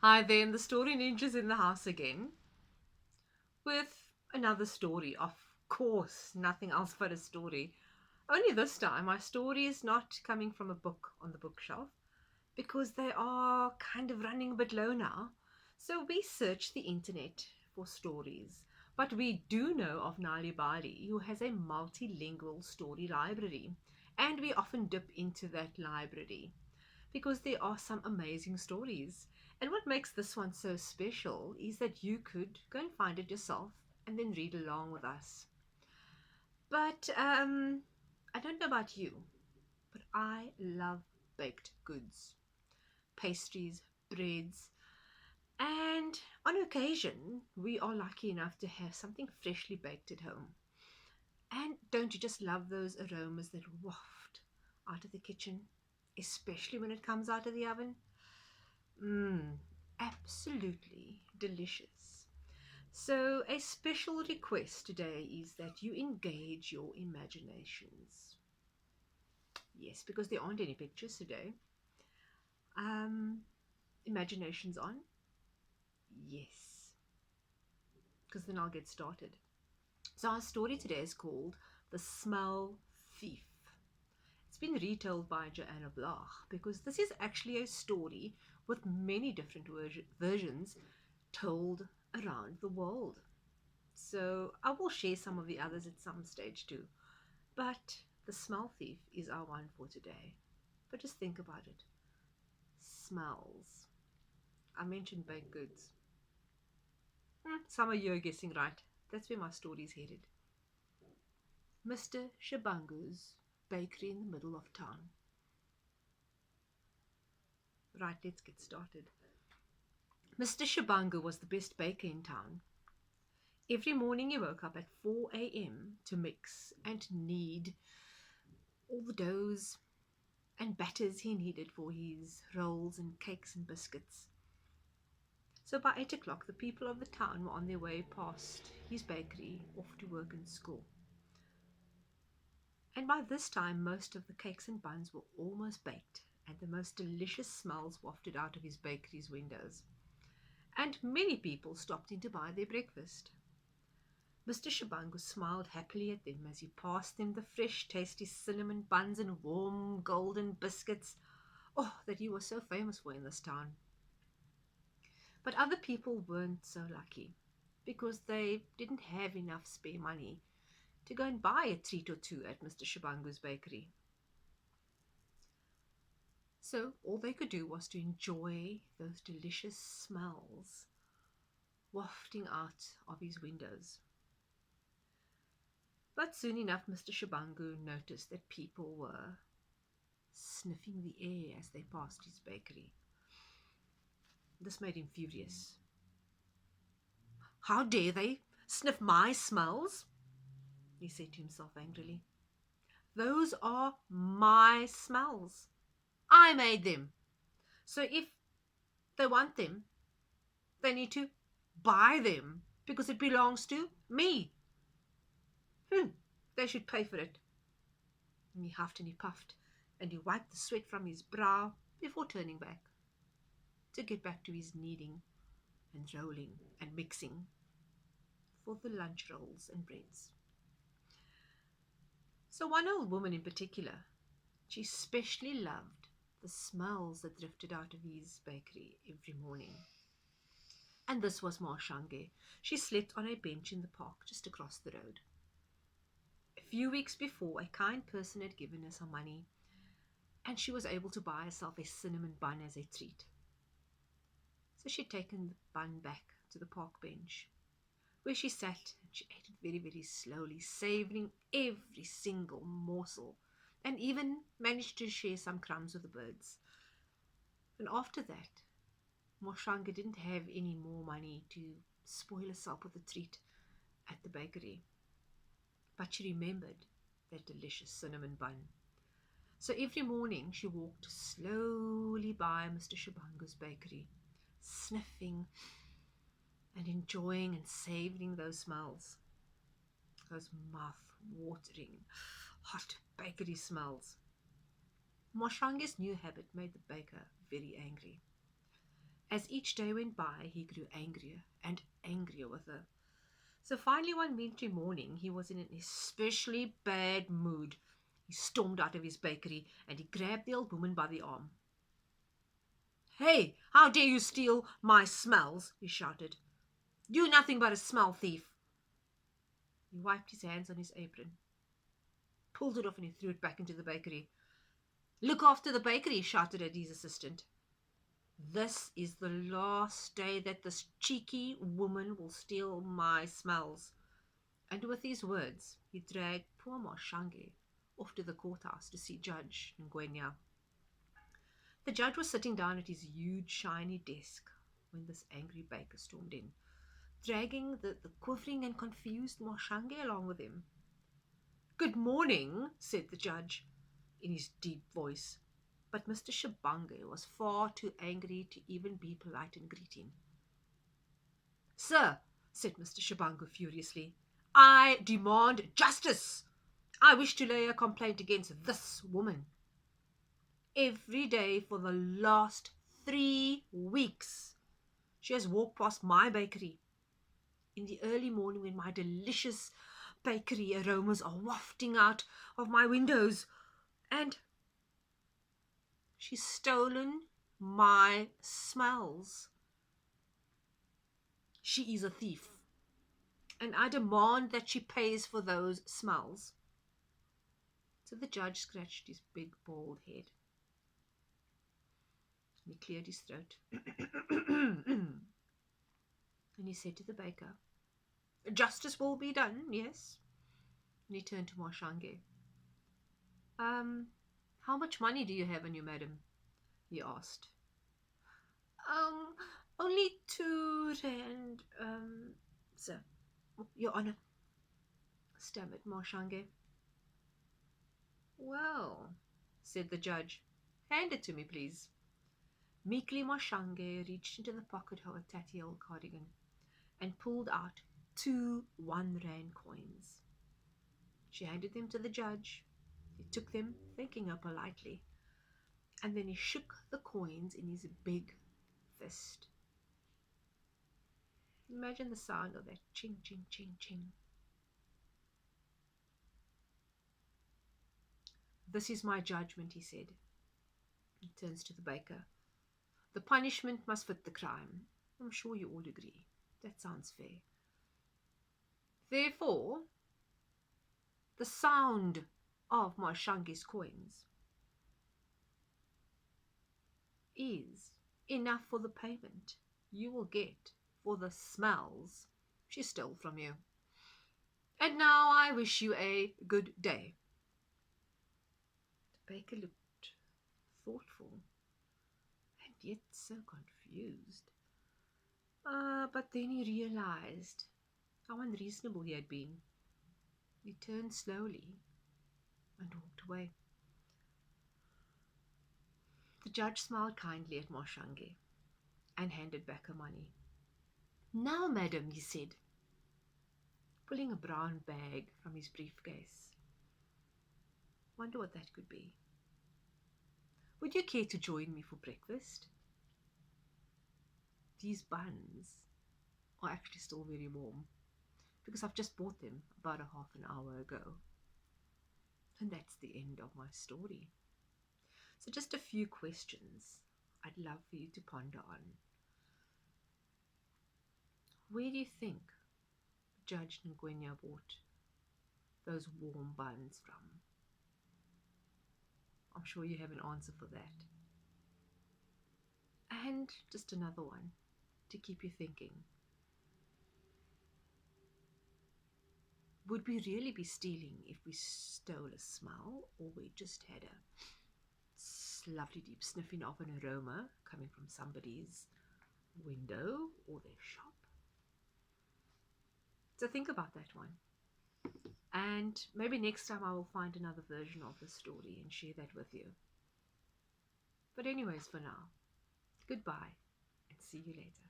Hi there, the story ninjas in the house again with another story. Of course, nothing else but a story. Only this time, my story is not coming from a book on the bookshelf because they are kind of running a bit low now. So we search the internet for stories. But we do know of Nali Bali, who has a multilingual story library, and we often dip into that library because there are some amazing stories. And what makes this one so special is that you could go and find it yourself and then read along with us. But I don't know about you, but I love baked goods, pastries, breads, and on occasion, we are lucky enough to have something freshly baked at home. And don't you just love those aromas that waft out of the kitchen, especially when it comes out of the oven? Mmm, absolutely delicious. So, a special request today is that you engage your imaginations. Yes, because there aren't any pictures today. Um, imaginations on? Yes, because then I'll get started. So, our story today is called The Smell Thief. It's been retold by Joanne Bloch because this is actually a story with many different versions told around the world. So I will share some of the others at some stage too. But the smell thief is our one for today. But just think about it. Smells. I mentioned baked goods. Some of you are guessing right. That's where my story's headed. Mr. Shabangu's bakery in the middle of town. Right, let's get started. Mr. Shabangu was the best baker in town. Every morning he woke up at 4 a.m. to mix and knead all the doughs and batters he needed for his rolls and cakes and biscuits. So by 8 o'clock, the people of the town were on their way past his bakery off to work and school. And by this time, most of the cakes and buns were almost baked, and the most delicious smells wafted out of his bakery's windows. And many people stopped in to buy their breakfast. Mr. Shabangu smiled happily at them as he passed them the fresh, tasty cinnamon buns and warm golden biscuits, oh, that he was so famous for in this town. But other people weren't so lucky because they didn't have enough spare money to go and buy a treat or two at Mr. Shabangu's bakery. So all they could do was to enjoy those delicious smells wafting out of his windows. But soon enough, Mr. Shabangu noticed that people were sniffing the air as they passed his bakery. This made him furious. How dare they sniff my smells? He said to himself angrily. Those are my smells. I made them. So if they want them, they need to buy them because it belongs to me. They should pay for it. And he huffed and he puffed and he wiped the sweat from his brow before turning back to get back to his kneading and rolling and mixing for the lunch rolls and breads. So one old woman in particular, she especially loved the smells that drifted out of his bakery every morning. And this was Marshange. She slept on a bench in the park just across the road. A few weeks before, a kind person had given her some money, and she was able to buy herself a cinnamon bun as a treat. So she'd taken the bun back to the park bench, where she sat and she ate it very, very slowly, savoring every single morsel, and even managed to share some crumbs with the birds. And after that, Moshanga didn't have any more money to spoil herself with a treat at the bakery. But she remembered that delicious cinnamon bun. So every morning she walked slowly by Mr. Shabangu's bakery, sniffing and enjoying and savoring those smells, those mouth-watering, hot bakery smells. Moshange's new habit made the baker very angry. As each day went by, he grew angrier and angrier with her. So finally, one wintry morning, he was in an especially bad mood. He stormed out of his bakery and he grabbed the old woman by the arm. "Hey, how dare you steal my smells?" he shouted. "You nothing but a smell thief." He wiped his hands on his apron, pulled it off, and he threw it back into the bakery. "Look after the bakery," he shouted at his assistant. "This is the last day that this cheeky woman will steal my smells." And with these words, he dragged poor Moshange off to the courthouse to see Judge Ngwenya. The judge was sitting down at his huge shiny desk when this angry baker stormed in, dragging the quivering and confused Moshange along with him. "Good morning," said the judge in his deep voice. But Mr. Shabange was far too angry to even be polite in greeting. "Sir," said Mr. Shabange furiously, "I demand justice. I wish to lay a complaint against this woman. Every day for the last 3 weeks, she has walked past my bakery in the early morning when my delicious bakery aromas are wafting out of my windows, and she's stolen my smells. She is a thief, and I demand that she pays for those smells." So the judge scratched his big bald head. And he cleared his throat. And he said to the baker, "Justice will be done, yes." And he turned to Moshange. How much money do you have on you, madam?" he asked. Only 2 rand, sir, your honor," stammered Moshange. "Well," said the judge, "hand it to me, please." Meekly Moshange reached into the pocket of a tatty old cardigan and pulled out 2 1-rand coins. She handed them to the judge. He took them, thanking her politely, and then he shook the coins in his big fist. Imagine the sound of that ching, ching, ching, ching. "This is my judgment," he said. He turns to the baker. "The punishment must fit the crime. I'm sure you all agree. That sounds fair. Therefore, the sound of Moshange's coins is enough for the payment you will get for the smells she stole from you. And now I wish you a good day." The baker looked thoughtful and yet so confused. But then he realized how unreasonable he had been. He turned slowly and walked away. The judge smiled kindly at Moshange and handed back her money. "Now, madam," he said, pulling a brown bag from his briefcase. "Wonder what that could be. Would you care to join me for breakfast? These buns are actually still very warm because I've just bought them about a half an hour ago." And that's the end of my story. So just a few questions I'd love for you to ponder on. Where do you think Judge Ngwenya bought those warm buns from? I'm sure you have an answer for that. And just another one to keep you thinking. Would we really be stealing if we stole a smell, or we just had a lovely deep sniffing of an aroma coming from somebody's window or their shop? So think about that one. And maybe next time I will find another version of the story and share that with you. But anyways, for now, goodbye and see you later.